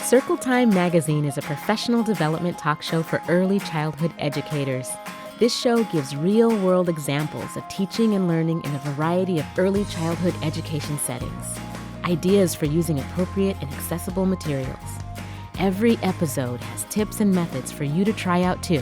Circle Time Magazine is a professional development talk show for early childhood educators. This show gives real-world examples of teaching and learning in a variety of early childhood education settings. Ideas for using appropriate and accessible materials. Every episode has tips and methods for you to try out too.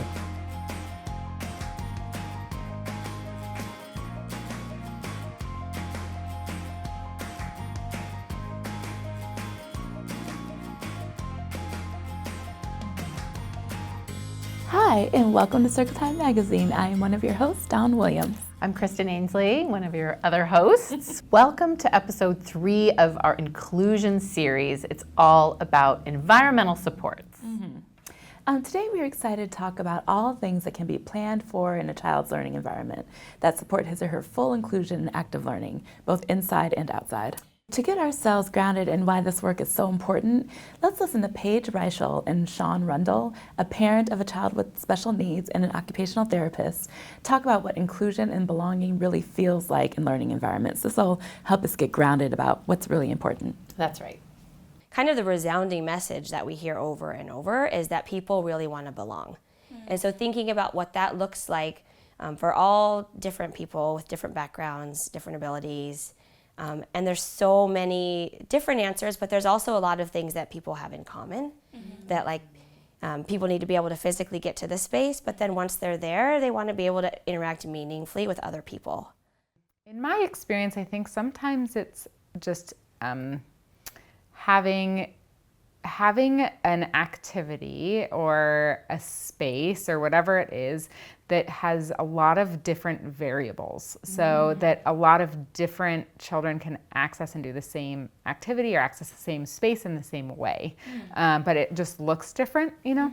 Hi, and welcome to Circle Time Magazine. I am one of your hosts, Dawn Williams. I'm Kristen Ainsley, one of your other hosts. Welcome to episode 3 of our inclusion series. It's all about environmental supports. Today we are excited to talk about all things that can be planned for in a child's learning environment that support his or her full inclusion and active learning, both inside and outside. To get ourselves grounded in why this work is so important, let's listen to Paige Reichel and Sean Rundle, a parent of a child with special needs and an occupational therapist, talk about what inclusion and belonging really feels like in learning environments. This will help us get grounded about what's really important. That's right. Kind of the resounding message that we hear over and over is that people really want to belong. And so thinking about what that looks like for all different people with different backgrounds, different abilities, and there's so many different answers, but there's also a lot of things that people have in common that people need to be able to physically get to the space, but then once they're there, they want to be able to interact meaningfully with other people. In my experience, I think sometimes it's just having an activity or a space or whatever it is that has a lot of different variables, so that a lot of different children can access and do the same activity or access the same space in the same way, but it just looks different, you know?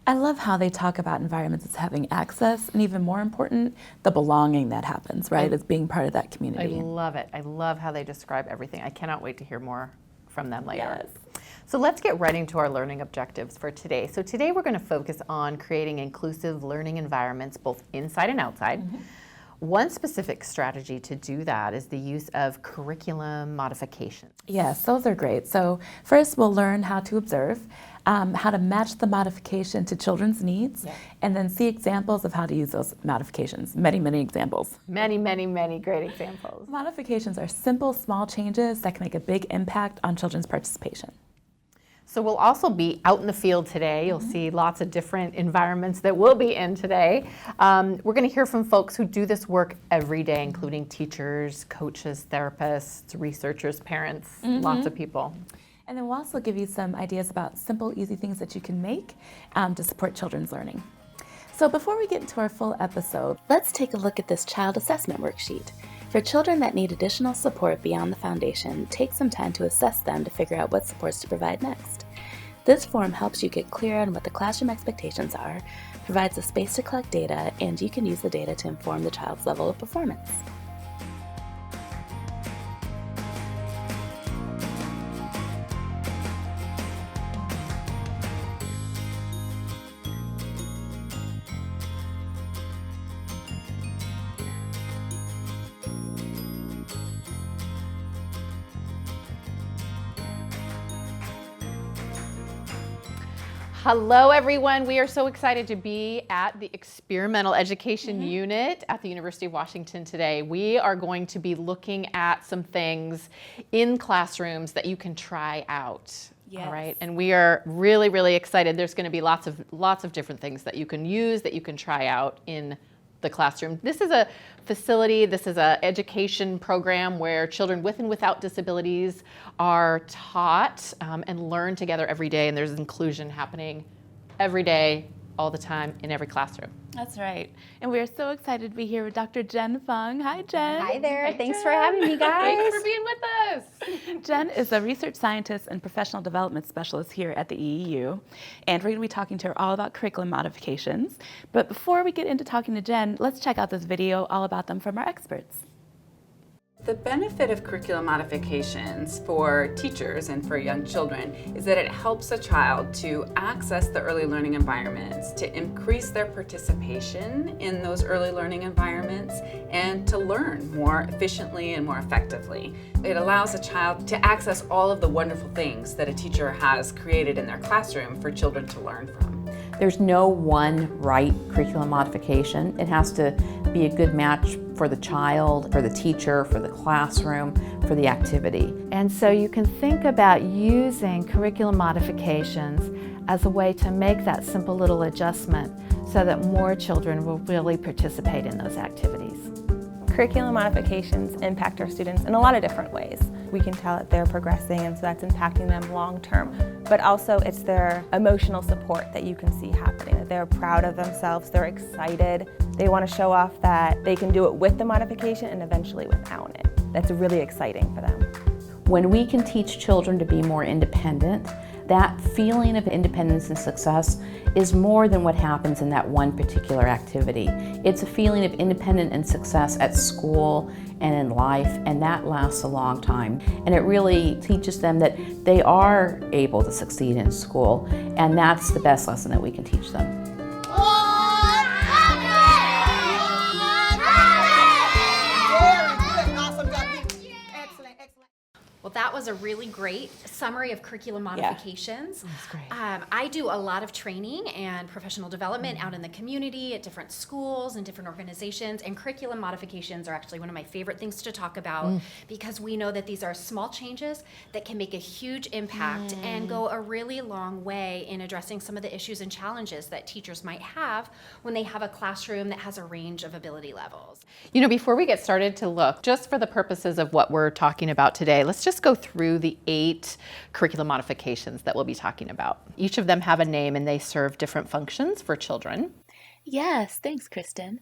I love how they talk about environments as having access, and even more important, the belonging that happens, right, as being part of that community. I love it. I love how they describe everything. I cannot wait to hear more from them later. Yes. So let's get right into our learning objectives for today. So today we're going to focus on creating inclusive learning environments both inside and outside. One specific strategy to do that is the use of curriculum modifications. Yes, those are great. So first we'll learn how to observe, how to match the modification to children's needs, and then see examples of how to use those modifications. Many, many examples. Many, many, many great examples. Modifications are simple, small changes that can make a big impact on children's participation. So we'll also be out in the field today. You'll see lots of different environments that we'll be in today. We're going to hear from folks who do this work every day, including teachers, coaches, therapists, researchers, parents, lots of people. And then we'll also give you some ideas about simple, easy things that you can make to support children's learning. So before we get into our full episode, let's take a look at this child assessment worksheet. For children that need additional support beyond the foundation, take some time to assess them to figure out what supports to provide next. This form helps you get clear on what the classroom expectations are, provides a space to collect data, and you can use the data to inform the child's level of performance. Hello, everyone. We are so excited to be at the Experimental Education Unit at the University of Washington today. We are going to be looking at some things in classrooms that you can try out. Yes. All right, and we are really, really excited. There's going to be lots of different things that you can use, that you can try out in the classroom. This is a facility, this is an education program where children with and without disabilities are taught and learn together every day, and there's inclusion happening every day, all the time, in every classroom. That's right. And we are so excited to be here with Dr. Jen Fung. Hi, Jen. Hi there. Thanks for having me, guys. Thanks for being with us. Jen is a research scientist and professional development specialist here at the EEU, and we're going to be talking to her all about curriculum modifications. But before we get into talking to Jen, let's check out this video all about them from our experts. The benefit of curriculum modifications for teachers and for young children is that it helps a child to access the early learning environments, to increase their participation in those early learning environments, and to learn more efficiently and more effectively. It allows a child to access all of the wonderful things that a teacher has created in their classroom for children to learn from. There's no one right curriculum modification. It has to be a good match for the child, for the teacher, for the classroom, for the activity. And so you can think about using curriculum modifications as a way to make that simple little adjustment so that more children will really participate in those activities. Curriculum modifications impact our students in a lot of different ways. We can tell that they're progressing, and so that's impacting them long term. But also it's their emotional support that you can see happening, that they're proud of themselves, they're excited, they want to show off that they can do it with the modification and eventually without it. That's really exciting for them. When we can teach children to be more independent, that feeling of independence and success is more than what happens in that one particular activity. It's a feeling of independence and success at school and in life, and that lasts a long time. And it really teaches them that they are able to succeed in school, and that's the best lesson that we can teach them. Well, that was a really great summary of curriculum modifications. That's great. I do a lot of training and professional development out in the community at different schools and different organizations, and curriculum modifications are actually one of my favorite things to talk about because we know that these are small changes that can make a huge impact and go a really long way in addressing some of the issues and challenges that teachers might have when they have a classroom that has a range of ability levels. You know, before we get started to look, just for the purposes of what we're talking about today, let's just go through the 8 curriculum modifications that we'll be talking about. Each of them have a name and they serve different functions for children. Yes, thanks, Kristen.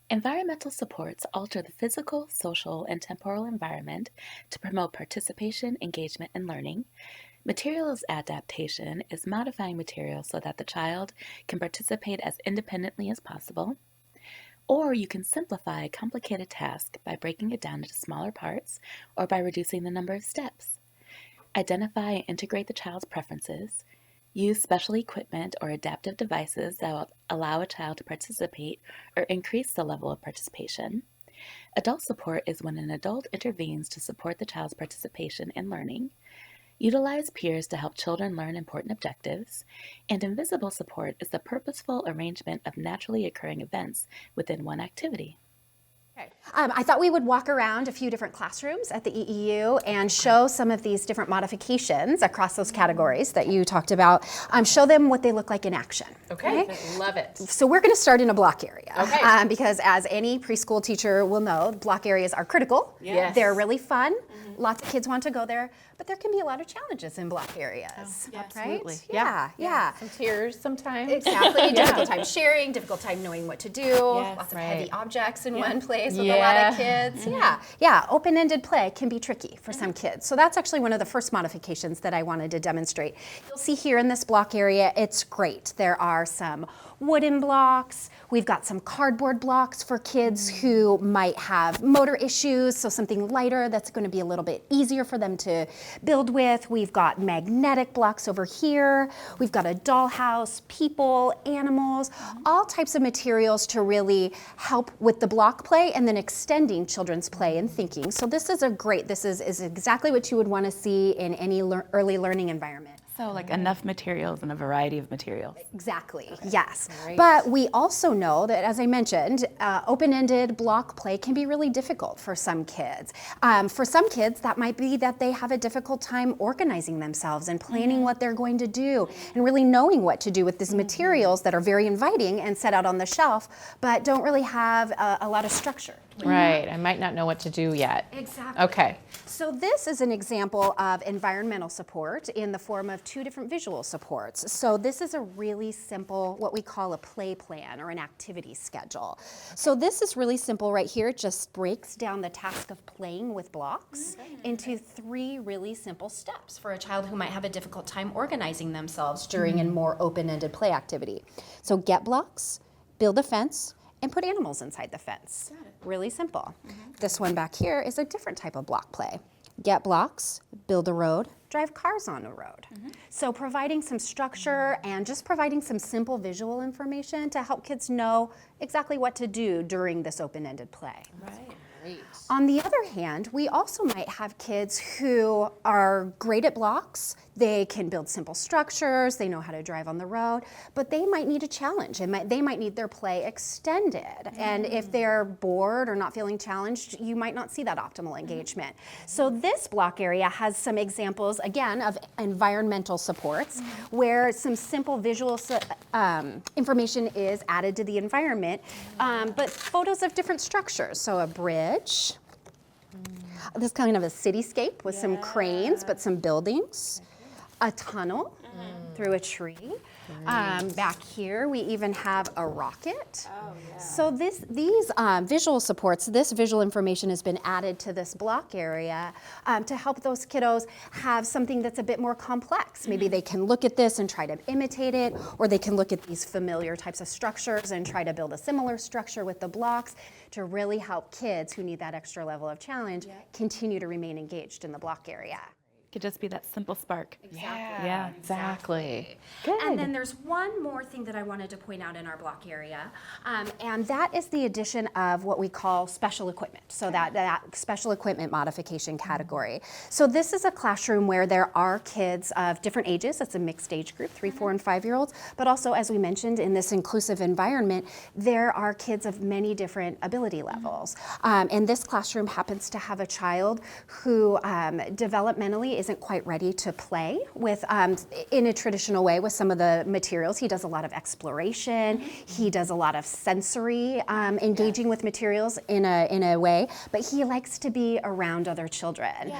Environmental supports alter the physical, social, and temporal environment to promote participation, engagement, and learning. Materials adaptation is modifying materials so that the child can participate as independently as possible. Or you can simplify a complicated task by breaking it down into smaller parts or by reducing the number of steps. Identify and integrate the child's preferences. Use special equipment or adaptive devices that will allow a child to participate or increase the level of participation. Adult support is when an adult intervenes to support the child's participation in learning. Utilize peers to help children learn important objectives, and invisible support is the purposeful arrangement of naturally occurring events within one activity. Okay. I thought we would walk around a few different classrooms at the EEU and show some of these different modifications across those categories that you talked about, show them what they look like in action. Okay, love it. So we're going to start in a block area Okay. because as any preschool teacher will know, block areas are critical. Yes. They're really fun. Lots of kids want to go there, but there can be a lot of challenges in block areas. Yeah, right? absolutely. Yeah. Some tears sometimes. Exactly. Difficult time sharing, difficult time knowing what to do. Lots of heavy objects in one place with a lot of kids. Yeah. Open-ended play can be tricky for some kids. So that's actually one of the first modifications that I wanted to demonstrate. You'll see here in this block area, it's great. There are some wooden blocks. We've got some cardboard blocks for kids who might have motor issues, so something lighter that's going to be a little bit easier for them to build with. We've got magnetic blocks over here. We've got a dollhouse, people, animals, all types of materials to really help with the block play and then extending children's play and thinking. So this is is exactly what you would want to see in any early learning environment. So like enough materials and a variety of materials. Exactly, yes. But we also know that, as I mentioned, open-ended block play can be really difficult for some kids. For some kids, that might be that they have a difficult time organizing themselves and planning what they're going to do and really knowing what to do with these materials that are very inviting and set out on the shelf, but don't really have a lot of structure. Right, I might not know what to do yet. Exactly. Okay. So this is an example of environmental support in the form of 2 different visual supports. So this is a really simple, what we call a play plan or an activity schedule. So this is really simple right here. It just breaks down the task of playing with blocks into 3 really simple steps for a child who might have a difficult time organizing themselves during a more open-ended play activity. So get blocks, build a fence, and put animals inside the fence. Really simple. This one back here is a different type of block play. Get blocks, build a road, drive cars on a road. So providing some structure and just providing some simple visual information to help kids know exactly what to do during this open-ended play. On the other hand, we also might have kids who are great at blocks. They can build simple structures, they know how to drive on the road, but they might need a challenge. They might need their play extended. And if they're bored or not feeling challenged, you might not see that optimal engagement. So this block area has some examples, again, of environmental supports, where some simple visual information is added to the environment, but photos of different structures. So a bridge, this kind of a cityscape with some cranes, but some buildings, a tunnel through a tree. Back here, we even have a rocket. So these visual supports, this visual information has been added to this block area to help those kiddos have something that's a bit more complex. Maybe they can look at this and try to imitate it, or they can look at these familiar types of structures and try to build a similar structure with the blocks to really help kids who need that extra level of challenge continue to remain engaged in the block area. Could just be that simple spark. Yeah, exactly. Good. And then there's one more thing that I wanted to point out in our block area, and that is the addition of what we call special equipment, so that special equipment modification category. So this is a classroom where there are kids of different ages. It's a mixed age group, 3, 4, and 5-year-olds, but also, as we mentioned, in this inclusive environment, there are kids of many different ability levels. And this classroom happens to have a child who developmentally isn't quite ready to play with in a traditional way with some of the materials. He does a lot of exploration. He does a lot of sensory engaging with materials in a way, but he likes to be around other children.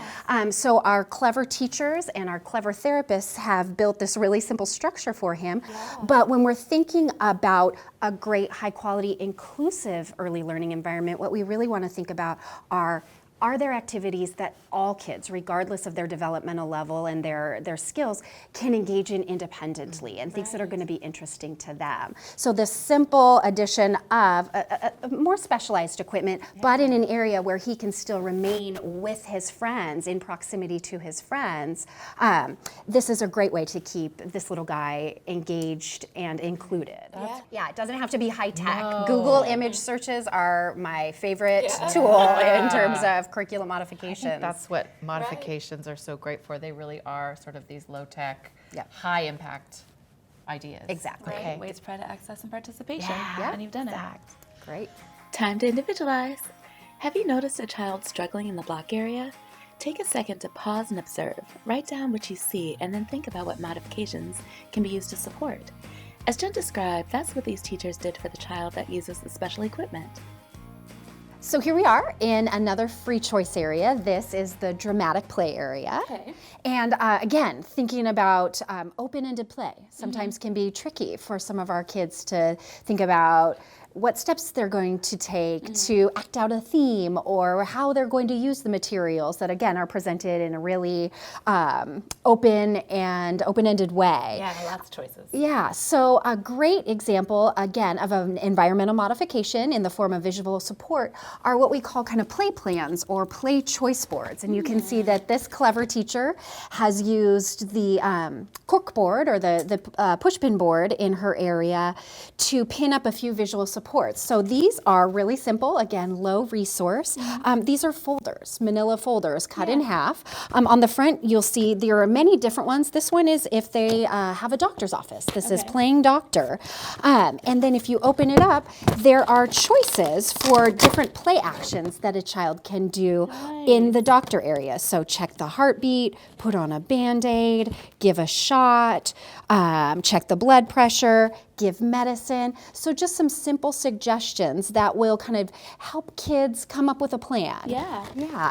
So our clever teachers and our clever therapists have built this really simple structure for him. But when we're thinking about a great, high quality, inclusive early learning environment, what we really want to think about are there activities that all kids, regardless of their developmental level and their skills, can engage in independently, and things that are going to be interesting to them. So the simple addition of a more specialized equipment, but in an area where he can still remain with his friends, in proximity to his friends, this is a great way to keep this little guy engaged and included. Yeah, it doesn't have to be high tech. No. Google image searches are my favorite tool in terms of curriculum modifications. I think that's what modifications are so great for. They really are sort of these low-tech, high-impact ideas. Exactly. Okay. Ways to try to access and participation. And you've done it. Great. Time to individualize. Have you noticed a child struggling in the block area? Take a second to pause and observe. Write down what you see and then think about what modifications can be used to support. As Jen described, that's what these teachers did for the child that uses the special equipment. So here we are in another free choice area. This is the dramatic play area. And again, thinking about open-ended play sometimes can be tricky for some of our kids to think about what steps they're going to take to act out a theme, or how they're going to use the materials that, again, are presented in a really open-ended way. Yeah, lots of choices. Yeah, so a great example, again, of an environmental modification in the form of visual support are what we call kind of play plans or play choice boards. And you can see that this clever teacher has used the cork board or the pushpin board in her area to pin up a few visual supports. So these are really simple, again, low resource. These are folders, manila folders cut in half. On the front, you'll see there are many different ones. This one is if they have a doctor's office. This is playing doctor. And then if you open it up, there are choices for different play actions that a child can do in the doctor area. So check the heartbeat, put on a Band-Aid, give a shot, check the blood pressure, give medicine. So just some simple suggestions that will kind of help kids come up with a plan. Yeah.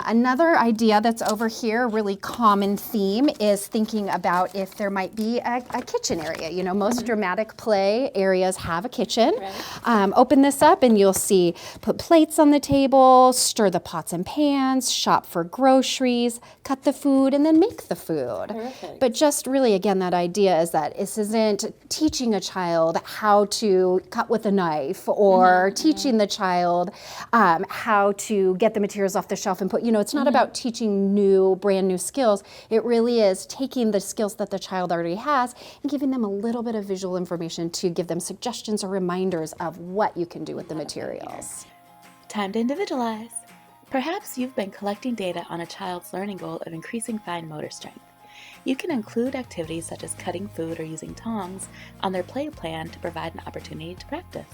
Another idea that's over here, a really common theme, is thinking about if there might be a kitchen area. You know, most dramatic play areas have a kitchen. Open this up and you'll see put plates on the table, stir the pots and pans, shop for groceries, cut the food, and then make the food. But just really, again, that idea is that this isn't teaching a child child how to cut with a knife, or teaching the child how to get the materials off the shelf and put, it's not about teaching brand new skills. It really is taking the skills that the child already has and giving them a little bit of visual information to give them suggestions or reminders of what you can do with the materials. Time to individualize. Perhaps you've been collecting data on a child's learning goal of increasing fine motor strength. You can include activities such as cutting food or using tongs on their play plan to provide an opportunity to practice.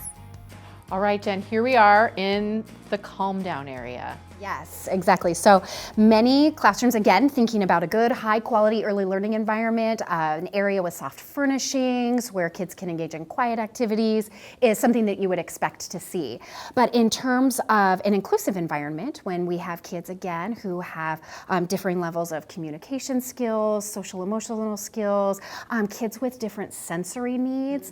All right, Jen, here we are in the calm down area. Yes, exactly. So many classrooms, again, thinking about a good, high quality early learning environment, an area with soft furnishings where kids can engage in quiet activities is something that you would expect to see. But in terms of an inclusive environment, when we have kids, again, who have differing levels of communication skills, social emotional skills, kids with different sensory needs,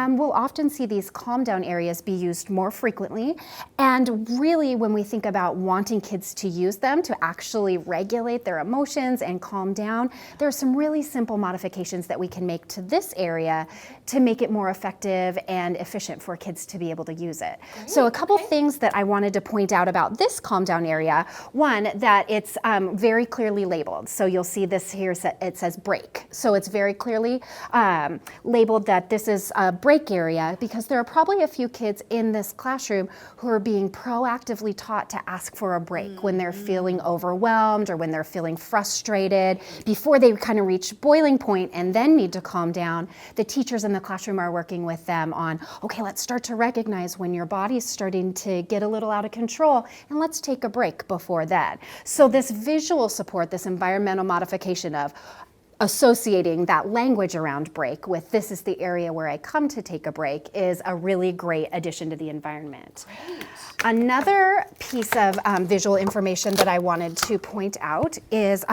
we'll often see these calm down areas be used more frequently. And really, when we think about wanting kids to use them to actually regulate their emotions and calm down, there are some really simple modifications that we can make to this area to make it more effective and efficient for kids to be able to use it. So a couple things that I wanted to point out about this calm down area. One, that it's very clearly labeled. So you'll see this here, it says break. So it's very clearly labeled that this is a break area, because there are probably a few kids in this classroom who are being proactively taught to ask for a break when they're feeling overwhelmed or when they're feeling frustrated. Before they kind of reach boiling point and then need to calm down, the teachers in the classroom are working with them on, okay, let's start to recognize when your body's starting to get a little out of control, and let's take a break before that. So this visual support, this environmental modification of associating that language around break with this is the area where I come to take a break is a really great addition to the environment. Great. Another piece of visual information that I wanted to point out is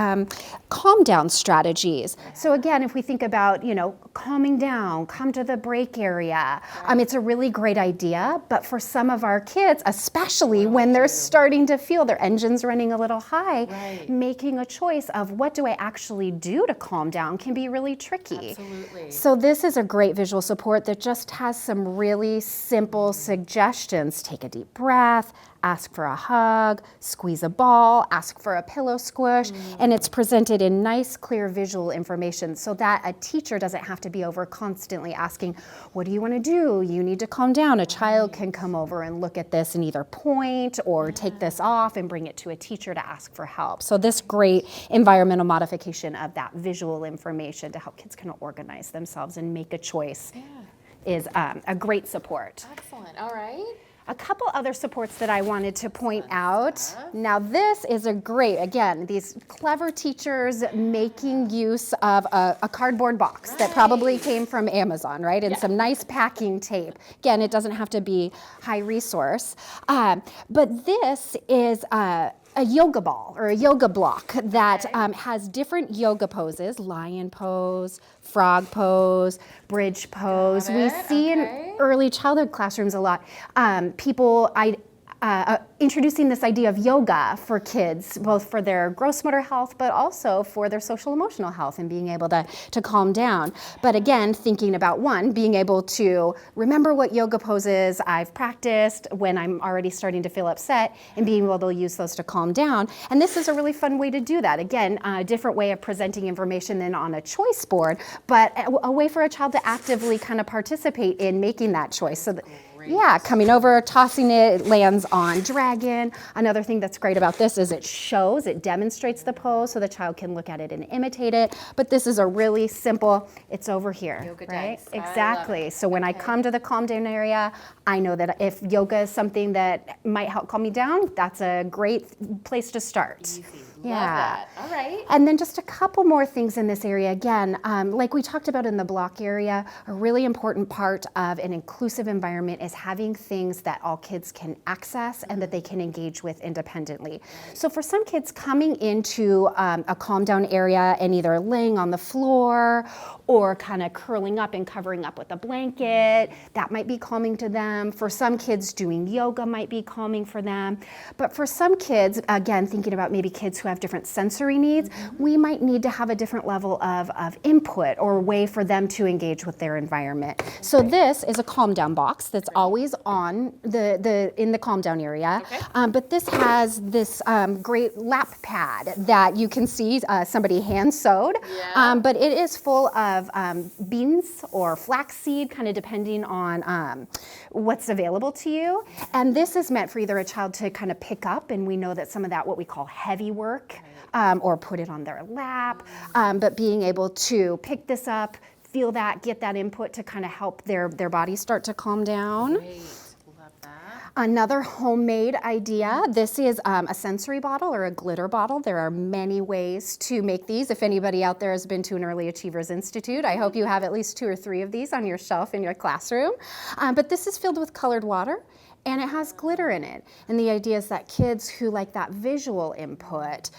calm down strategies. So again, if we think about, calming down, come to the break area, it's a really great idea, but for some of our kids, especially when they're starting to feel their engines running a little high, making a choice of what do I actually do to calm down can be really tricky. Absolutely. So this is a great visual support that just has some really simple suggestions. Take a deep breath, ask for a hug, squeeze a ball, ask for a pillow squish, and it's presented in nice, clear visual information so that a teacher doesn't have to be over constantly asking, what do you want to do? You need to calm down. A child can come over and look at this and either point or take this off and bring it to a teacher to ask for help. So this great environmental modification of that visual information to help kids kind of organize themselves and make a choice is a great support. Excellent. All right. A couple other supports that I wanted to point out. Now this is again, these clever teachers making use of a cardboard box that probably came from Amazon, right? And some nice packing tape. Again, it doesn't have to be high resource. But this is a yoga ball or a yoga block that has different yoga poses, lion pose, frog pose, bridge pose. We see in early childhood classrooms a lot people introducing this idea of yoga for kids, both for their gross motor health, but also for their social emotional health and being able to calm down. But again, thinking about being able to remember what yoga poses I've practiced when I'm already starting to feel upset and being able to use those to calm down. And this is a really fun way to do that. Again, a different way of presenting information than on a choice board, but a way for a child to actively kind of participate in making that choice. So coming over, tossing it lands on dragon. Another thing that's great about this is it demonstrates the pose so the child can look at it and imitate it. But this is a really simple, it's over here, yoga right? Dice. Exactly. So when I come to the calm down area, I know that if yoga is something that might help calm me down, that's a great place to start. Easy. Love that. All right. And then just a couple more things in this area. Again, like we talked about in the block area, a really important part of an inclusive environment is having things that all kids can access and that they can engage with independently. So for some kids coming into a calm down area and either laying on the floor or kind of curling up and covering up with a blanket, that might be calming to them. For some kids, doing yoga might be calming for them. But for some kids, again, thinking about maybe kids who who have different sensory needs, we might need to have a different level of input or way for them to engage with their environment. So this is a calm down box that's always on in the calm down area. But this has this great lap pad that you can see somebody hand sewed. But it is full of beans or flaxseed, kind of depending on what's available to you. And this is meant for either a child to kind of pick up, and we know that some of that what we call heavy work, or put it on their lap, but being able to pick this up, feel that, get that input to kind of help their body start to calm down. Great. Love that. Another homemade idea, this is a sensory bottle or a glitter bottle. There are many ways to make these. If anybody out there has been to an Early Achievers Institute, I hope you have at least 2 or 3 of these on your shelf in your classroom. But this is filled with colored water, and it has glitter in it. And the idea is that kids who like that visual input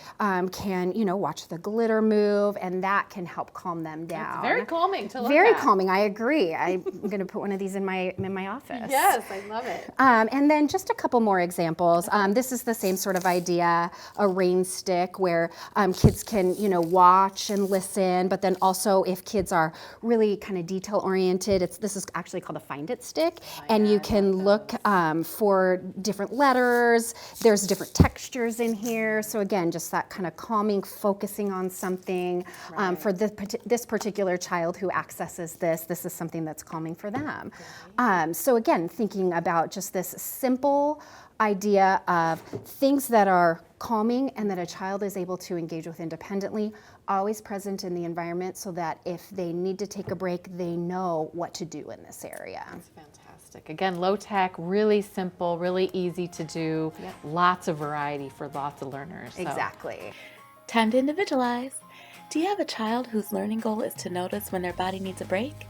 can, watch the glitter move, and that can help calm them down. It's very calming to look at. Very calming, I agree. I'm going to put one of these in my office. Yes, I love it. And then just a couple more examples. This is the same sort of idea, a rain stick where kids can, watch and listen, but then also if kids are really kind of detail oriented, this is actually called a Find It stick, and you can look for different letters. There's different textures in here. So again, just that kind of calming, focusing on something. For this particular child who accesses this is something that's calming for them. So again, thinking about just this simple idea of things that are calming and that a child is able to engage with independently, always present in the environment so that if they need to take a break, they know what to do in this area. That's fantastic. Again, low tech, really simple, really easy to do, lots of variety for lots of learners. So. Exactly. Time to individualize. Do you have a child whose learning goal is to notice when their body needs a break?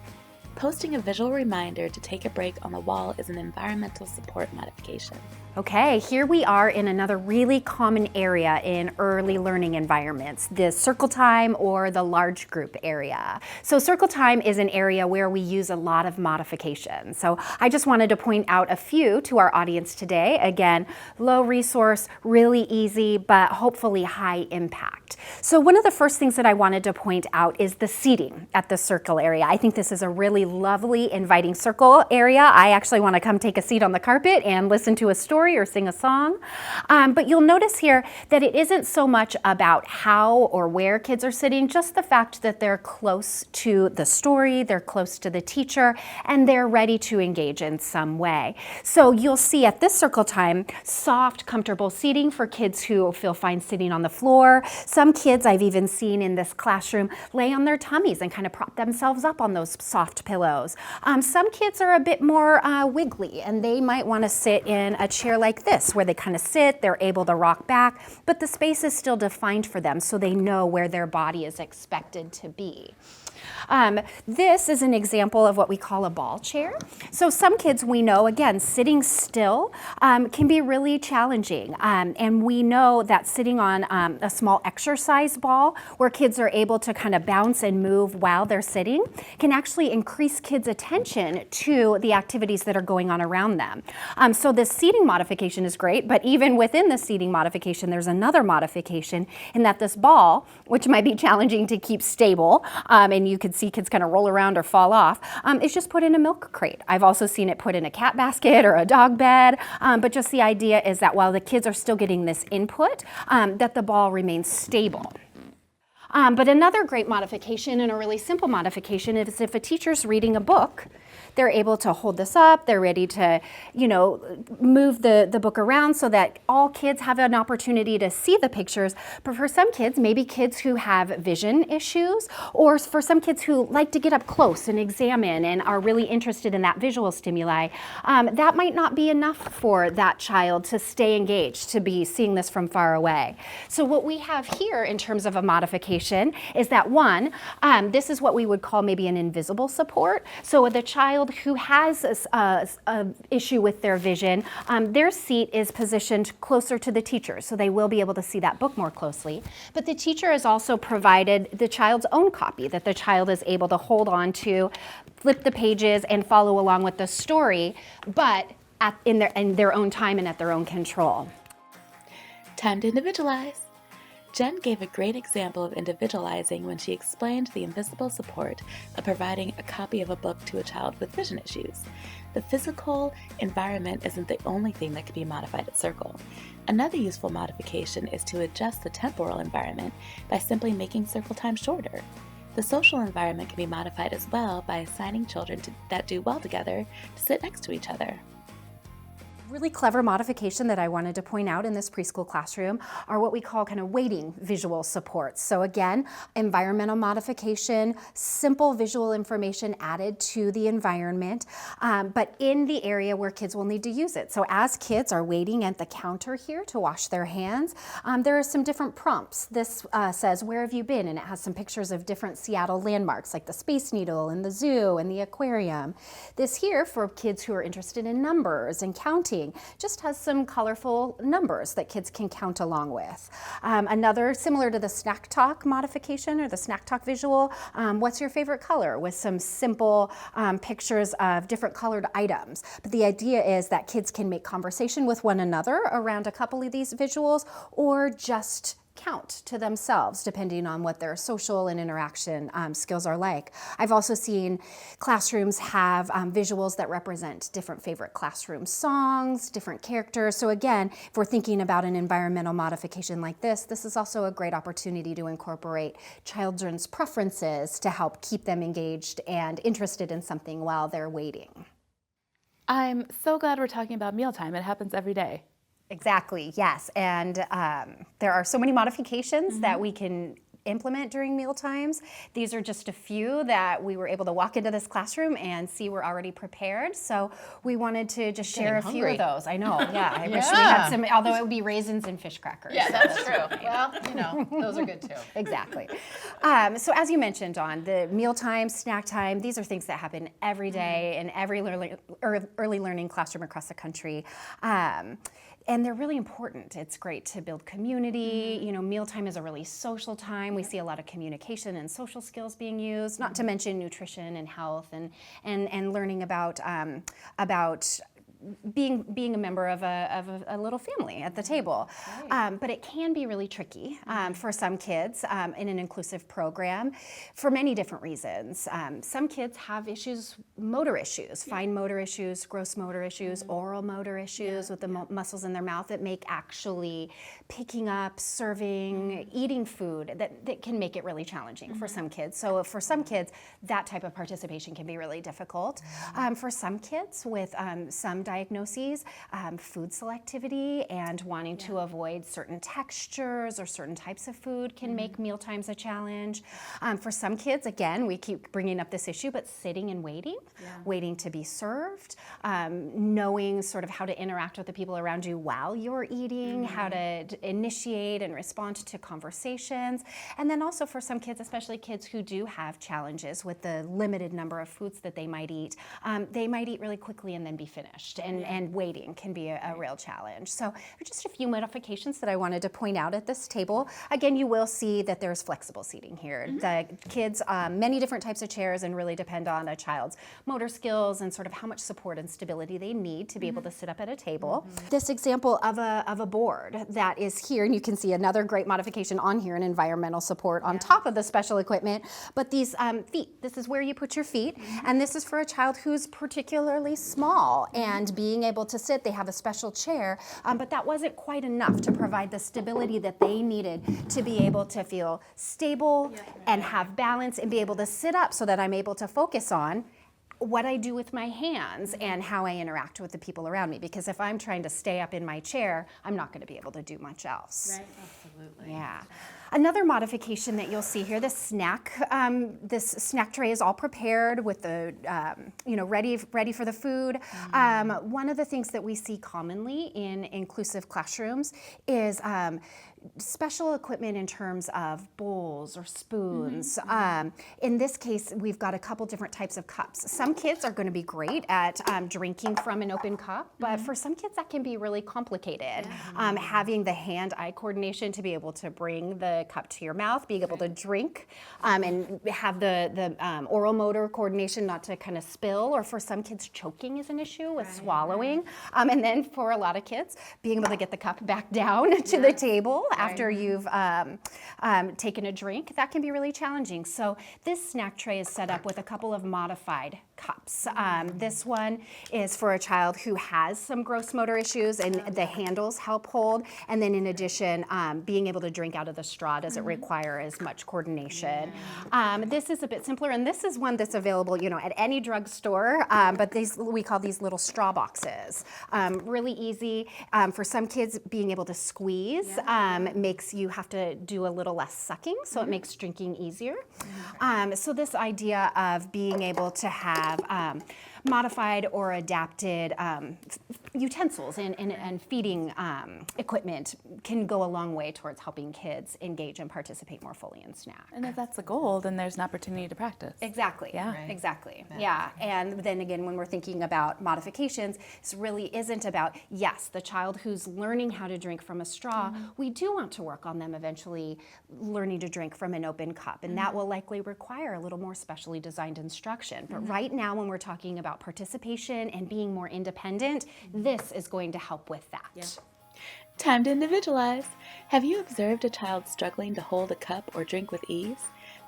Posting a visual reminder to take a break on the wall is an environmental support modification. Okay, here we are in another really common area in early learning environments, the circle time or the large group area. So circle time is an area where we use a lot of modifications. So I just wanted to point out a few to our audience today. Again, low resource, really easy, but hopefully high impact. So one of the first things that I wanted to point out is the seating at the circle area. I think this is a really lovely, inviting circle area. I actually want to come take a seat on the carpet and listen to a story or sing a song. But you'll notice here that it isn't so much about how or where kids are sitting, just the fact that they're close to the story, they're close to the teacher, and they're ready to engage in some way. So you'll see at this circle time, soft, comfortable seating for kids who feel fine sitting on the floor. Some kids I've even seen in this classroom lay on their tummies and kind of prop themselves up on those soft pillows. Some kids are a bit more wiggly, and they might want to sit in a chair like this, where they kind of sit, they're able to rock back, but the space is still defined for them so they know where their body is expected to be. This is an example of what we call a ball chair. So some kids we know, again, sitting still can be really challenging. And we know that sitting on a small exercise ball where kids are able to kind of bounce and move while they're sitting can actually increase kids' attention to the activities that are going on around them. So this seating modification is great, but even within the seating modification, there's another modification in that this ball, which might be challenging to keep stable, and you could see kids kind of roll around or fall off, is just put in a milk crate. I've also seen it put in a cat basket or a dog bed, but just the idea is that while the kids are still getting this input, that the ball remains stable. But another great modification and a really simple modification is if a teacher's reading a book, they're able to hold this up, they're ready to, move the book around so that all kids have an opportunity to see the pictures. But for some kids, maybe kids who have vision issues, or for some kids who like to get up close and examine and are really interested in that visual stimuli, that might not be enough for that child to stay engaged, to be seeing this from far away. So what we have here in terms of a modification is that one, this is what we would call maybe an invisible support. So with a child who has an issue with their vision, their seat is positioned closer to the teacher, so they will be able to see that book more closely. But the teacher has also provided the child's own copy that the child is able to hold on to, flip the pages, and follow along with the story, but in their own time and at their own control. Time to individualize. Jen gave a great example of individualizing when she explained the invisible support of providing a copy of a book to a child with vision issues. The physical environment isn't the only thing that can be modified at Circle. Another useful modification is to adjust the temporal environment by simply making circle time shorter. The social environment can be modified as well by assigning children that do well together to sit next to each other. Really clever modification that I wanted to point out in this preschool classroom are what we call kind of waiting visual supports. So again, environmental modification, simple visual information added to the environment, but in the area where kids will need to use it. So as kids are waiting at the counter here to wash their hands, there are some different prompts. This says, "Where have you been?" And it has some pictures of different Seattle landmarks like the Space Needle and the zoo and the aquarium. This here, for kids who are interested in numbers and counting, just has some colorful numbers that kids can count along with. Another, similar to the Snack Talk modification or the Snack Talk visual, what's your favorite color, with some simple pictures of different colored items. But the idea is that kids can make conversation with one another around a couple of these visuals, or just count to themselves depending on what their social and interaction skills are like. I've also seen classrooms have visuals that represent different favorite classroom songs, different characters. So again, if we're thinking about an environmental modification like this is also a great opportunity to incorporate children's preferences to help keep them engaged and interested in something while they're waiting. I'm so glad we're talking about mealtime. It happens every day. Exactly, yes. And there are so many modifications that we can implement during meal times. These are just a few that we were able to walk into this classroom and see were already prepared. So we wanted to just share a few of those. I know, yeah. I wish we had some, although it would be raisins and fish crackers. Yeah, that's true. Well, you know, those are good too. Exactly. So as you mentioned, Dawn, the mealtime, snack time, these are things that happen every day in every early learning classroom across the country. And they're really important. It's great to build community. You know, mealtime is a really social time. We see a lot of communication and social skills being used, not to mention nutrition and health and learning about being a member of a little family at the table. Right. But it can be really tricky for some kids in an inclusive program for many different reasons. Some kids have issues, motor issues, fine motor issues, gross motor issues, oral motor issues with the muscles in their mouth that make actually picking up, serving, eating food, that can make it really challenging for some kids. So for some kids, that type of participation can be really difficult. For some kids with some diagnoses, food selectivity and wanting to avoid certain textures or certain types of food can make mealtimes a challenge. For some kids, again, we keep bringing up this issue, but sitting and waiting, waiting to be served, knowing sort of how to interact with the people around you while you're eating, how to initiate and respond to conversations. And then also for some kids, especially kids who do have challenges with the limited number of foods that they might eat really quickly and then be finished. And waiting can be a real challenge. So there are just a few modifications that I wanted to point out at this table. Again, you will see that there's flexible seating here. The kids, many different types of chairs, and really depend on a child's motor skills and sort of how much support and stability they need to be able to sit up at a table. This example of a board that is here, and you can see another great modification on here, an environmental support on top of the special equipment, but these feet, this is where you put your feet, and this is for a child who's particularly small, and being able to sit, they have a special chair, but that wasn't quite enough to provide the stability that they needed to be able to feel stable and have balance and be able to sit up so that I'm able to focus on what I do with my hands and how I interact with the people around me. Because if I'm trying to stay up in my chair, I'm not going to be able to do much else. Right, absolutely. Yeah. Another modification that you'll see here, this snack tray is all prepared with the, ready for the food. One of the things that we see commonly in inclusive classrooms is special equipment in terms of bowls or spoons. In this case, we've got a couple different types of cups. Some kids are going to be great at drinking from an open cup, but for some kids that can be really complicated. Having the hand-eye coordination to be able to bring the cup to your mouth, being able to drink, and have the oral motor coordination not to kind of spill, or for some kids choking is an issue with swallowing. And then for a lot of kids, being able to get the cup back down to the table after you've taken a drink. That can be really challenging. So this snack tray is set up with a couple of modified cups. This one is for a child who has some gross motor issues, and the handles help hold. And then in addition, being able to drink out of the straw doesn't require as much coordination. This is a bit simpler, and this is one that's available, at any drugstore. But we call these little straw boxes. Really easy for some kids. Being able to squeeze makes you have to do a little less sucking, so it makes drinking easier. So this idea of being able to have modified or adapted utensils and feeding equipment can go a long way towards helping kids engage and participate more fully in snack. And if that's the goal, then there's an opportunity to practice. Exactly. Yeah. Right. Exactly. Yeah. And then again, when we're thinking about modifications, this really isn't about, yes, the child who's learning how to drink from a straw, we do want to work on them eventually learning to drink from an open cup. And that will likely require a little more specially designed instruction. But right now, when we're talking about participation and being more independent, this is going to help with that. Yeah. Time to individualize. Have you observed a child struggling to hold a cup or drink with ease?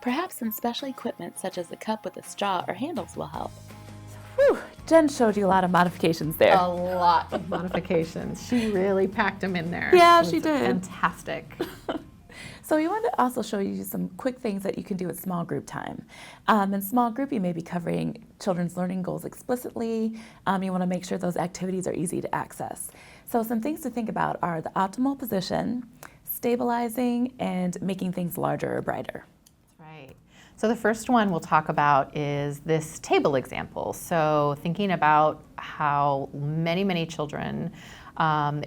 Perhaps some special equipment such as a cup with a straw or handles will help. Whew, Jen showed you a lot of modifications there. A lot of modifications. She really packed them in there. Yeah, she did. Fantastic. So we want to also show you some quick things that you can do at small group time. In small group, you may be covering children's learning goals explicitly. You want to make sure those activities are easy to access. So some things to think about are the optimal position, stabilizing, and making things larger or brighter. Right. So the first one we'll talk about is this table example. So thinking about how many children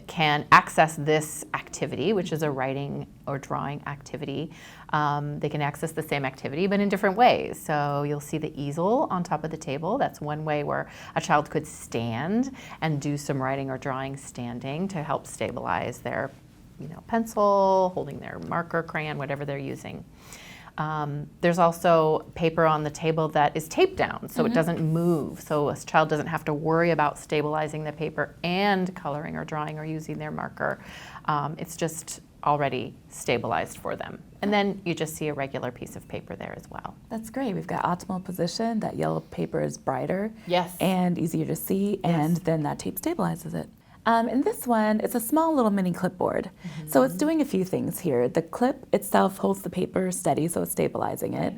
can access this activity, which is a writing or drawing activity. They can access the same activity, but in different ways. So you'll see the easel on top of the table. That's one way where a child could stand and do some writing or drawing standing to help stabilize their, pencil, holding their marker, crayon, whatever they're using. There's also paper on the table that is taped down so it doesn't move, so a child doesn't have to worry about stabilizing the paper and coloring or drawing or using their marker. It's just already stabilized for them. And then you just see a regular piece of paper there as well. That's great. We've got optimal position. That yellow paper is brighter Yes. and easier to see, and then that tape stabilizes it. In this one, it's a small little mini clipboard. So it's doing a few things here. The clip itself holds the paper steady, so it's stabilizing it.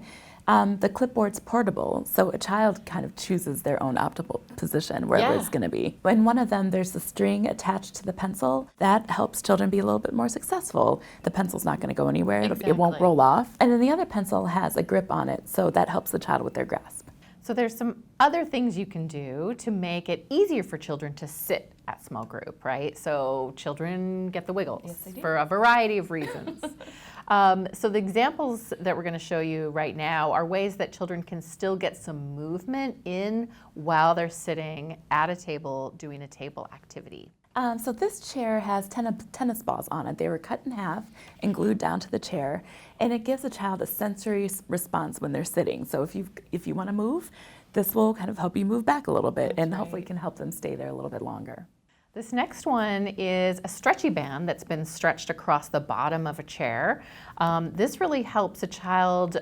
The clipboard's portable, so a child kind of chooses their own optimal position, wherever it's going to be. In one of them, there's a string attached to the pencil. That helps children be a little bit more successful. The pencil's not going to go anywhere. It won't roll off. And then the other pencil has a grip on it, so that helps the child with their grasp. So there's some other things you can do to make it easier for children to sit at small group, right? So children get the wiggles for a variety of reasons. So the examples that we're going to show you right now are ways that children can still get some movement in while they're sitting at a table doing a table activity. So this chair has tennis balls on it. They were cut in half and glued down to the chair, and it gives a child a sensory response when they're sitting. So if you want to move, this will kind of help you move back a little bit, and hopefully can help them stay there a little bit longer. This next one is a stretchy band that's been stretched across the bottom of a chair. This really helps a child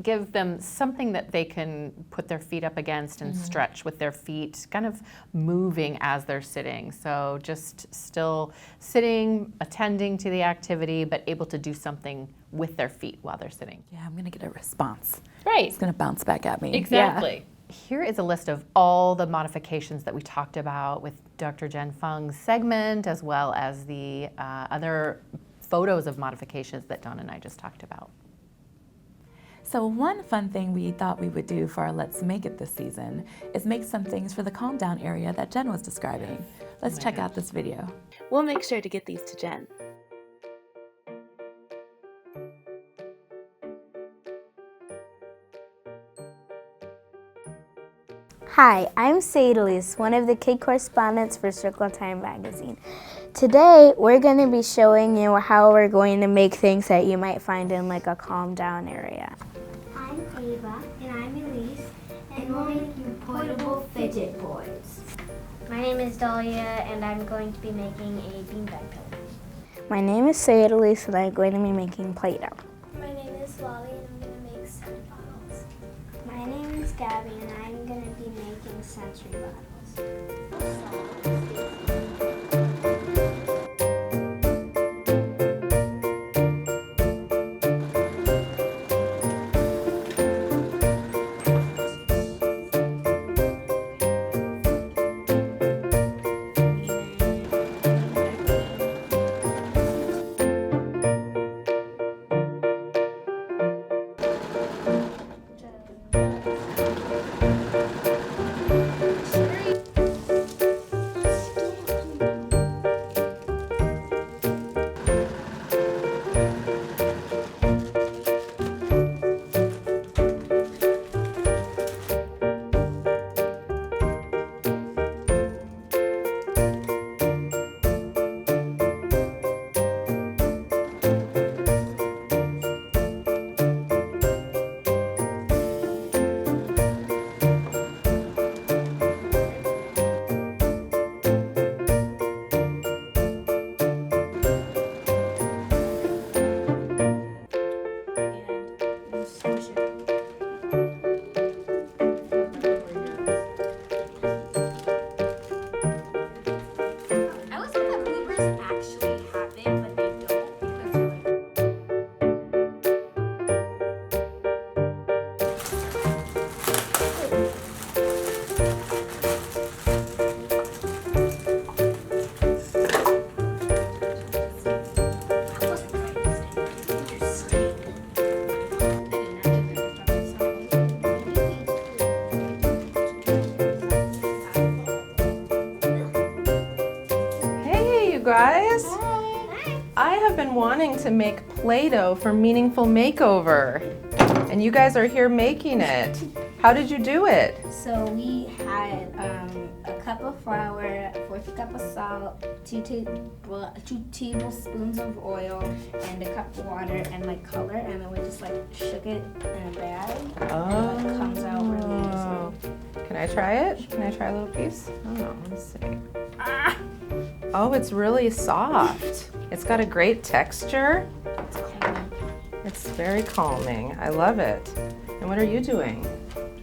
give them something that they can put their feet up against and stretch with their feet, kind of moving as they're sitting. So just still sitting, attending to the activity, but able to do something with their feet while they're sitting. Yeah, I'm going to get a response. Right. It's going to bounce back at me. Exactly. Yeah. Here is a list of all the modifications that we talked about with Dr. Jen Fung's segment, as well as the other photos of modifications that Dawn and I just talked about. So one fun thing we thought we would do for our Let's Make It this season is make some things for the calm down area that Jen was describing. Let's check out this video. We'll make sure to get these to Jen. Hi, I'm Sadalise, one of the kid correspondents for Circle Time magazine. Today, we're going to be showing you how we're going to make things that you might find in like a calm down area. I'm Ava, and I'm Elise, and we're making portable fidget boards. My name is Dahlia, and I'm going to be making a beanbag pillow. My name is Sayed-Elise and I'm going to be making Play-Doh. My name is Lolly and I'm going to make scent bottles. My name is Gabby and I'm going to be making sensory bottles. Guys, I have been wanting to make Play-Doh for Meaningful Makeover, and you guys are here making it. How did you do it? So we had a cup of flour, a fourth cup of salt, two tablespoons of oil, and a cup of water and like color, and then we just like shook it in a bag. Oh. And it comes out really easy. Can I try it? Can I try a little piece? Oh, let's see. Ah. Oh, it's really soft. It's got a great texture. It's very calming. I love it. And what are you doing?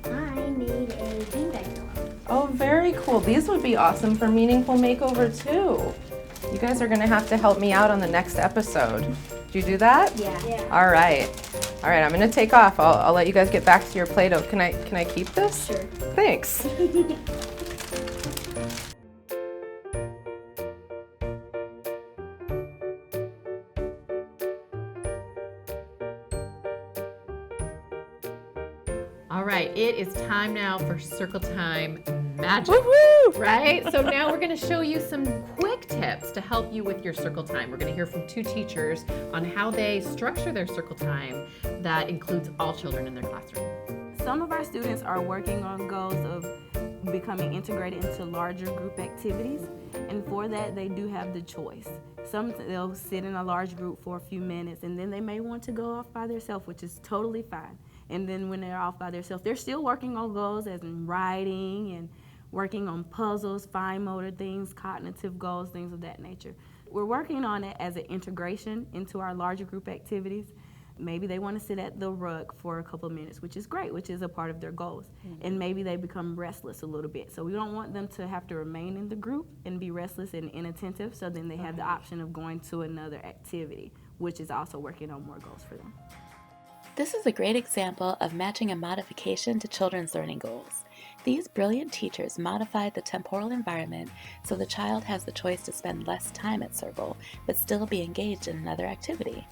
I made a beanbag pillow. Oh, very cool. These would be awesome for Meaningful Makeover too. You guys are gonna have to help me out on the next episode. Do you do that? Yeah. All right. All right, I'm gonna take off. I'll let you guys get back to your Play-Doh. Can I keep this? Sure. Thanks. All right, it is time now for Circle Time Magic. Woo-hoo! Right? So now we're going to show you some quick tips to help you with your Circle Time. We're going to hear from two teachers on how they structure their Circle Time that includes all children in their classroom. Some of our students are working on goals of becoming integrated into larger group activities, and for that they do have the choice. Some they'll sit in a large group for a few minutes and then they may want to go off by themselves, which is totally fine. And then when they're off by themselves, they're still working on goals as in writing and working on puzzles, fine motor things, cognitive goals, things of that nature. We're working on it as an integration into our larger group activities. Maybe they want to sit at the rug for a couple of minutes, which is great, which is a part of their goals. Mm-hmm. And maybe they become restless a little bit. So we don't want them to have to remain in the group and be restless and inattentive, so then they have the option of going to another activity, which is also working on more goals for them. This is a great example of matching a modification to children's learning goals. These brilliant teachers modified the temporal environment so the child has the choice to spend less time at Circle, but still be engaged in another activity.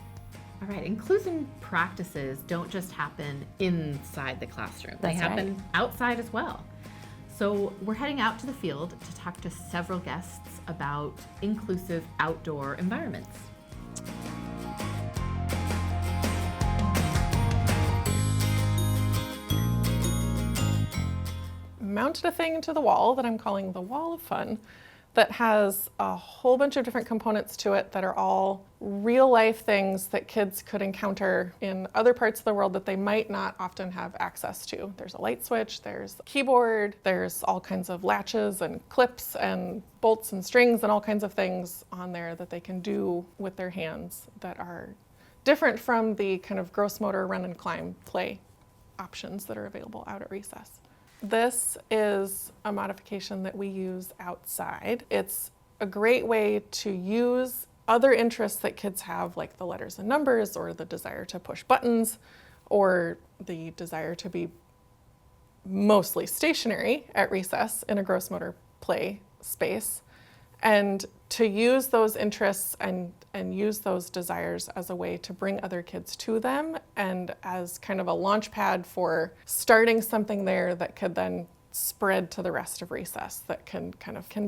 All right, inclusion practices don't just happen inside the classroom. They happen outside as well. So we're heading out to the field to talk to several guests about inclusive outdoor environments. Mounted a thing to the wall that I'm calling the Wall of Fun that has a whole bunch of different components to it that are all real life things that kids could encounter in other parts of the world that they might not often have access to. There's a light switch, there's a keyboard, there's all kinds of latches and clips and bolts and strings and all kinds of things on there that they can do with their hands that are different from the kind of gross motor run and climb play options that are available out at recess. This is a modification that we use outside. It's a great way to use other interests that kids have, like the letters and numbers, or the desire to push buttons, or the desire to be mostly stationary at recess in a gross motor play space, and to use those interests and use those desires as a way to bring other kids to them and as kind of a launch pad for starting something there that could then spread to the rest of recess, that can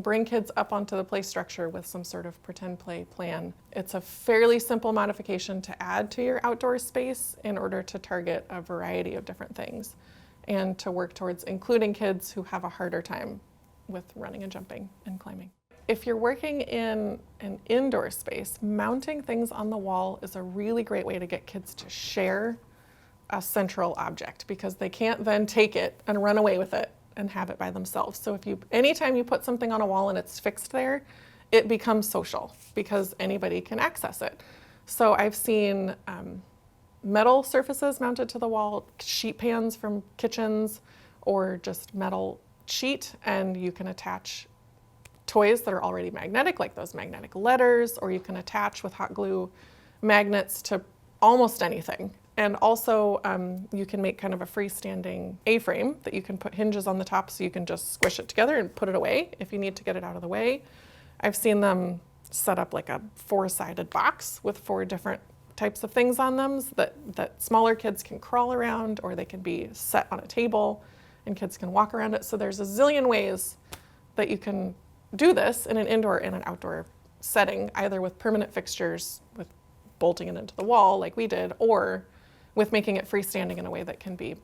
bring kids up onto the play structure with some sort of pretend play plan. It's a fairly simple modification to add to your outdoor space in order to target a variety of different things and to work towards including kids who have a harder time with running and jumping and climbing. If you're working in an indoor space, mounting things on the wall is a really great way to get kids to share a central object, because they can't then take it and run away with it and have it by themselves. So anytime you put something on a wall and it's fixed there, it becomes social because anybody can access it. So I've seen metal surfaces mounted to the wall, sheet pans from kitchens, or just metal sheet, and you can attach toys that are already magnetic, like those magnetic letters, or you can attach with hot glue magnets to almost anything. And also you can make kind of a freestanding A-frame that you can put hinges on the top so you can just squish it together and put it away if you need to get it out of the way. I've seen them set up like a 4-sided box with 4 different types of things on them that smaller kids can crawl around, or they can be set on a table and kids can walk around it. So there's a zillion ways that you can do this in an indoor and an outdoor setting, either with permanent fixtures, with bolting it into the wall like we did, or with making it freestanding in a way that can be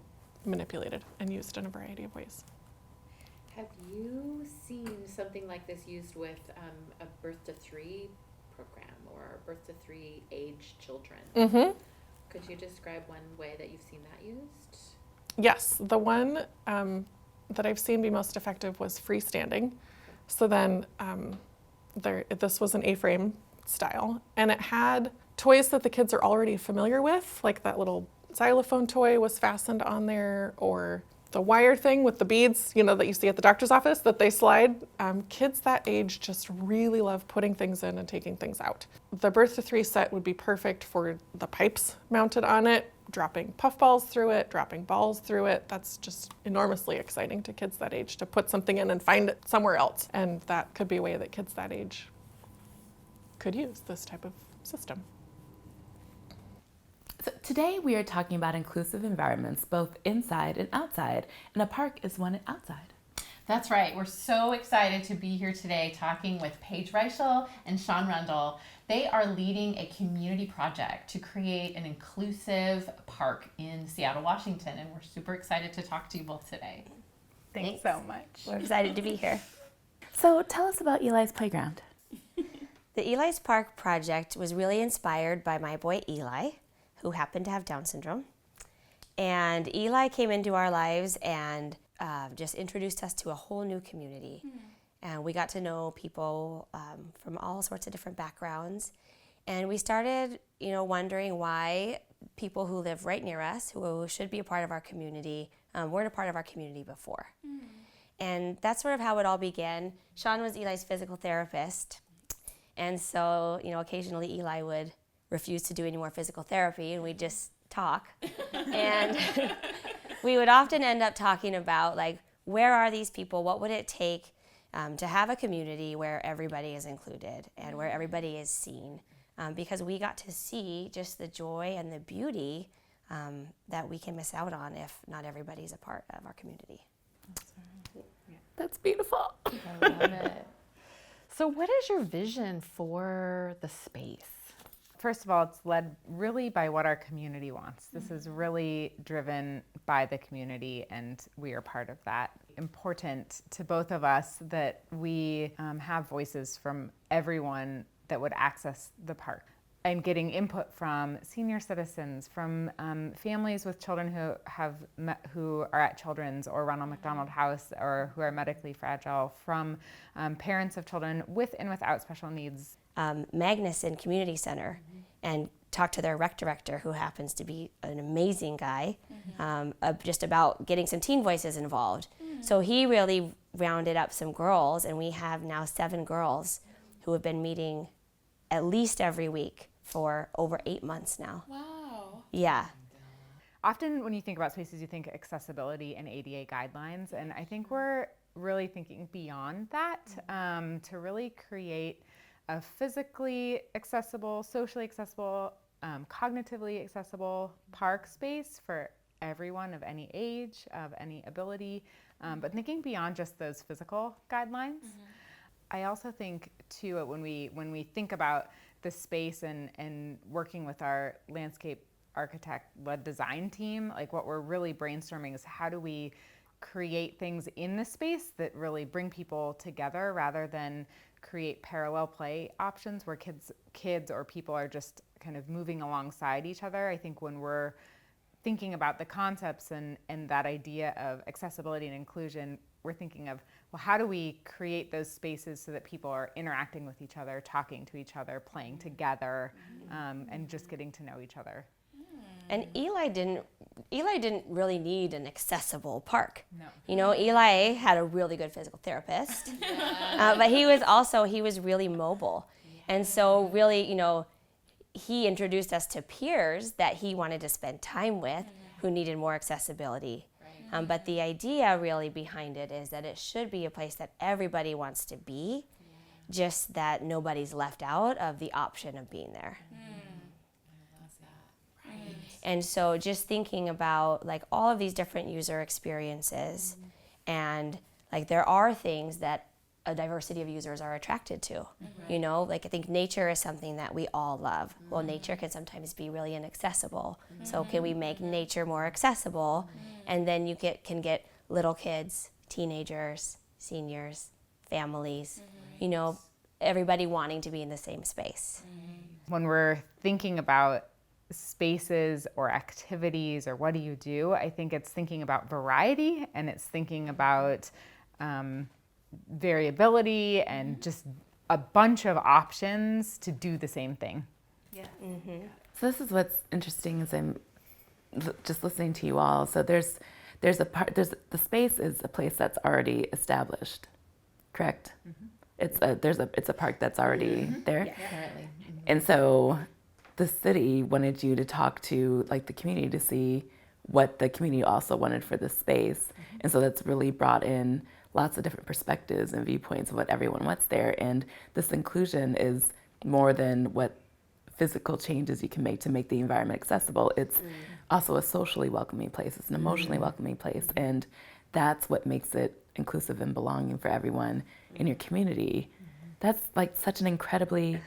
manipulated and used in a variety of ways. Have you seen something like this used with a birth to 3 program or birth to 3 age children? Mm-hmm. Could you describe one way that you've seen that used? Yes, the one that I've seen be most effective was freestanding. So then this was an A-frame style, and it had toys that the kids are already familiar with, like that little xylophone toy was fastened on there, or the wire thing with the beads, that you see at the doctor's office that they slide. Kids that age just really love putting things in and taking things out. The birth to 3 set would be perfect for the pipes mounted on it, dropping puffballs through it, dropping balls through it. That's just enormously exciting to kids that age, to put something in and find it somewhere else. And that could be a way that kids that age could use this type of system. So today we are talking about inclusive environments, both inside and outside, and a park is one outside. That's right. We're so excited to be here today talking with Paige Reichel and Sean Rundle. They are leading a community project to create an inclusive park in Seattle, Washington, and we're super excited to talk to you both today. Thanks so much. We're excited to be here. So tell us about Eli's Playground. The Eli's Park project was really inspired by my boy Eli, who happened to have Down syndrome. And Eli came into our lives and just introduced us to a whole new community. And we got to know people from all sorts of different backgrounds. And we started, wondering why people who live right near us, who should be a part of our community, weren't a part of our community before. And that's sort of how it all began. Sean was Eli's physical therapist. And so, occasionally Eli would refuse to do any more physical therapy, and we'd just talk. And we would often end up talking about, where are these people? What would it take to have a community where everybody is included and where everybody is seen? Because we got to see just the joy and the beauty that we can miss out on if not everybody's a part of our community. That's beautiful. I love it. So what is your vision for the space? First of all, it's led really by what our community wants. This is really driven by the community, and we are part of that. Important to both of us that we have voices from everyone that would access the park, and getting input from senior citizens, from families with children who are at Children's or Ronald McDonald House, or who are medically fragile, from parents of children with and without special needs. Magnuson Community Center, and talk to their rec director, who happens to be an amazing guy, just about getting some teen voices involved. So he really rounded up some girls, and we have now 7 girls who have been meeting at least every week for over 8 months now. Wow. Yeah. Often when you think about spaces, you think accessibility and ADA guidelines, and I think we're really thinking beyond that, to really create a physically accessible, socially accessible, cognitively accessible park space for everyone of any age, of any ability, but thinking beyond just those physical guidelines. I also think too, when we think about the space and working with our landscape architect-led design team, like what we're really brainstorming is how do we create things in the space that really bring people together, rather than create parallel play options where kids or people are just kind of moving alongside each other. I think when we're thinking about the concepts and that idea of accessibility and inclusion, we're thinking of, well, how do we create those spaces so that people are interacting with each other, talking to each other, playing together, and just getting to know each other. And Eli didn't really need an accessible park. No. You know, Eli had a really good physical therapist, but he was really mobile. And so really, you know, he introduced us to peers that he wanted to spend time with who needed more accessibility. But the idea really behind it is that it should be a place that everybody wants to be, just that nobody's left out of the option of being there. And so just thinking about like all of these different user experiences, and like there are things that a diversity of users are attracted to. You know, like I think nature is something that we all love. Well, nature can sometimes be really inaccessible. So can we make nature more accessible? And then you can get little kids, teenagers, seniors, families, you know, everybody wanting to be in the same space. When we're thinking about spaces or activities or what do you do, I think it's thinking about variety, and it's thinking about variability and just a bunch of options to do the same thing. Yeah. So this is what's interesting as I'm just listening to you all. So the space is a place that's already established, correct? It's a park that's already there. Yeah. Currently. And so the city wanted you to talk to like the community to see what the community also wanted for the space. And so that's really brought in lots of different perspectives and viewpoints of what everyone wants there. And this inclusion is more than what physical changes you can make to make the environment accessible. It's also a socially welcoming place. It's an emotionally welcoming place. And that's what makes it inclusive and belonging for everyone in your community. That's like such an incredibly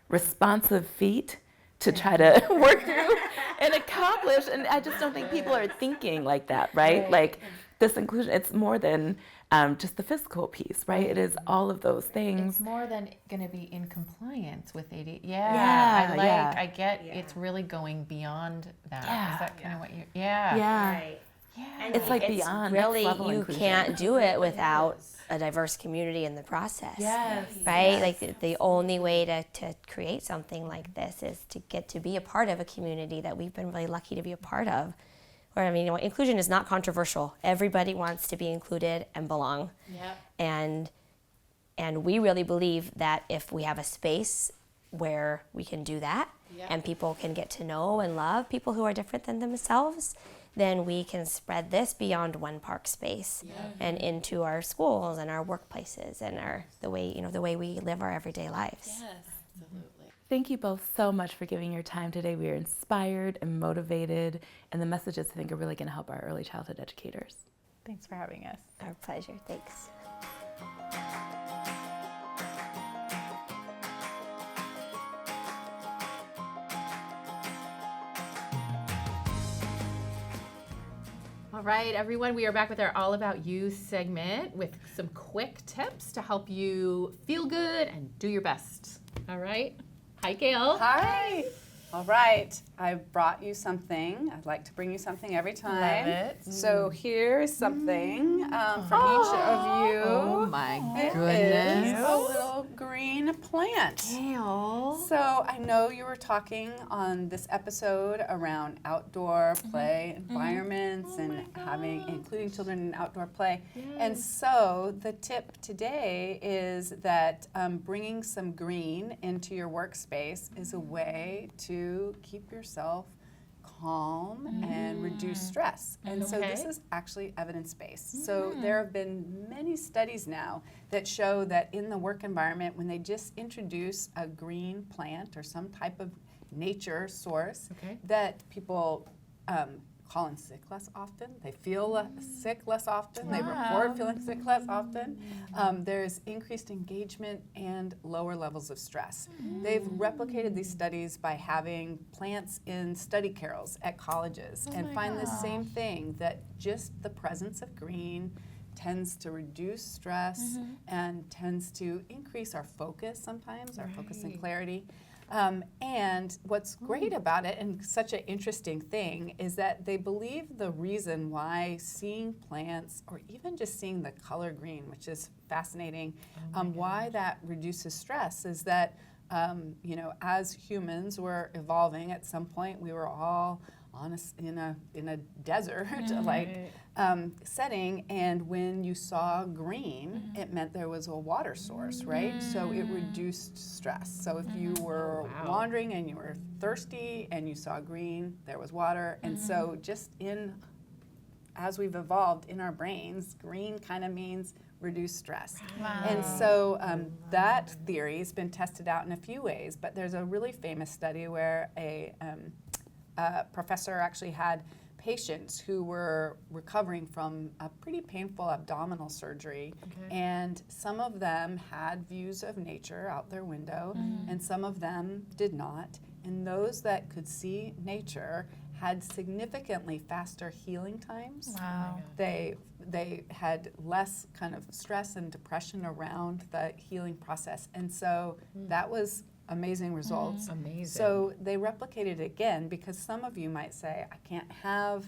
responsive feat to try to work through and accomplish. And I just don't think people are thinking like that, right? Like this inclusion, it's more than just the physical piece, right? It is all of those things. It's more than going to be in compliance with AD. I get it's really going beyond that. Is that kind of what you? Right. And it's like beyond really, next level you inclusion. can't do it without a diverse community in the process. Yes. Right? Like the only way to create something like this is to get to be a part of a community that we've been really lucky to be a part of. Where, I mean, you know, inclusion is not controversial. Everybody wants to be included and belong. And we really believe that if we have a space where we can do that, and people can get to know and love people who are different than themselves, then we can spread this beyond one park space and into our schools and our workplaces and the way we live our everyday lives. Yes, absolutely. Thank you both so much for giving your time today. We are inspired and motivated, and the messages I think are really going to help our early childhood educators. Thanks for having us. Our pleasure. Thanks. All right, everyone, we are back with our All About You segment with some quick tips to help you feel good and do your best. All right. Hi, Gail. Hi. All right, I brought you something. I'd like to bring you something every time. Love it. So here's something for each of you. Oh my It goodness. is a little green plant. Gail. So I know you were talking on this episode around outdoor play environments and including children in outdoor play. Yes. And so the tip today is that bringing some green into your workspace is a way to keep yourself calm and reduce stress. And so this is actually evidence-based. So there have been many studies now that show that in the work environment, when they just introduce a green plant or some type of nature source, that people call in sick less often. They feel sick less often. They report feeling sick less often. There's increased engagement and lower levels of stress. They've replicated these studies by having plants in study carrels at colleges and find the same thing, that just the presence of green tends to reduce stress and tends to increase our focus sometimes, our focus and clarity. And what's great about it, and such an interesting thing, is that they believe the reason why seeing plants, or even just seeing the color green, which is fascinating, why that reduces stress is that, as humans were evolving, at some point we were all in a desert setting, and when you saw green, it meant there was a water source, right? So it reduced stress. So if you were wandering and you were thirsty and you saw green, there was water. And so just as we've evolved in our brains, green kind of means reduce stress. Wow. And so that theory has been tested out in a few ways, but there's a really famous study where a professor actually had patients who were recovering from a pretty painful abdominal surgery, and some of them had views of nature out their window, and some of them did not. And those that could see nature had significantly faster healing times. Wow. They had less kind of stress and depression around the healing process, and so that was amazing results. Amazing. So they replicated it again, because some of you might say, I can't have,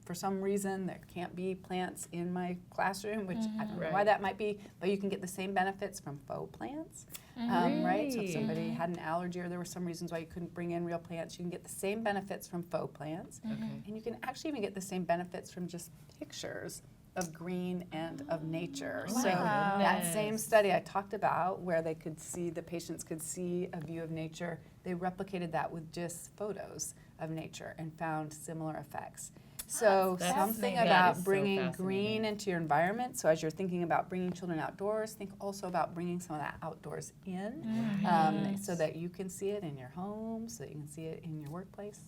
for some reason, there can't be plants in my classroom, which I don't know why that might be, but you can get the same benefits from faux plants, right? So if somebody had an allergy or there were some reasons why you couldn't bring in real plants, you can get the same benefits from faux plants. And you can actually even get the same benefits from just pictures of green and of nature. So that same study I talked about, where the patients could see a view of nature, they replicated that with just photos of nature and found similar effects. So something about bringing green into your environment. So as you're thinking about bringing children outdoors, think also about bringing some of that outdoors in, so that you can see it in your home, so that you can see it in your workplace.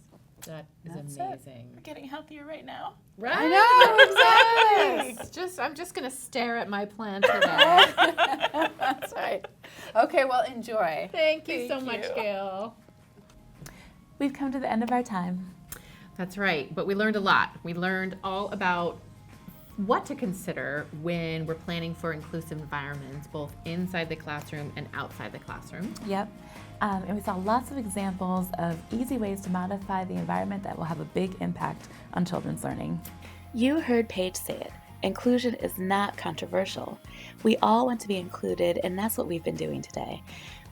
That is amazing. We're getting healthier right now. Right? I know, exactly. I'm just going to stare at my plant today. That's right. Okay, well, enjoy. Thank you so much, Gail. We've come to the end of our time. That's right, but we learned a lot. We learned all about what to consider when we're planning for inclusive environments, both inside the classroom and outside the classroom. Yep. And we saw lots of examples of easy ways to modify the environment that will have a big impact on children's learning. You heard Paige say it. Inclusion is not controversial. We all want to be included, and that's what we've been doing today.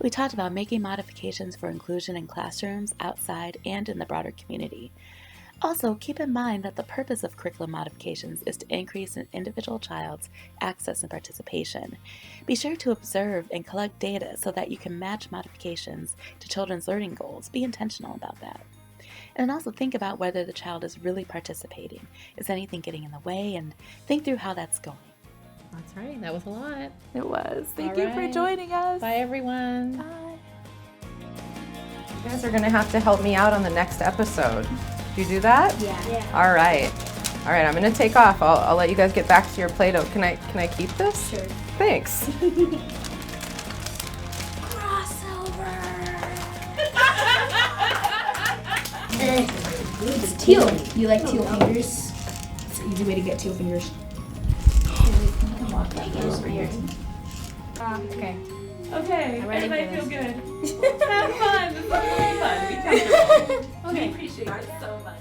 We talked about making modifications for inclusion in classrooms, outside, and in the broader community. Also, keep in mind that the purpose of curriculum modifications is to increase an individual child's access and participation. Be sure to observe and collect data so that you can match modifications to children's learning goals. Be intentional about that. And also think about whether the child is really participating. Is anything getting in the way? And think through how that's going. That's right. That was a lot. It was. Thank you for joining us. Bye, everyone. Bye. You guys are going to have to help me out on the next episode. Do you do that? Yeah. All right. I'm going to take off. I'll let you guys get back to your Play-Doh. Can I keep this? Sure. Thanks. Crossover. It's teal. You like teal fingers? easy way to get to your fingers. Okay. Okay, everybody feel good. Have fun. This is really fun. Be comfortable. We appreciate it so much.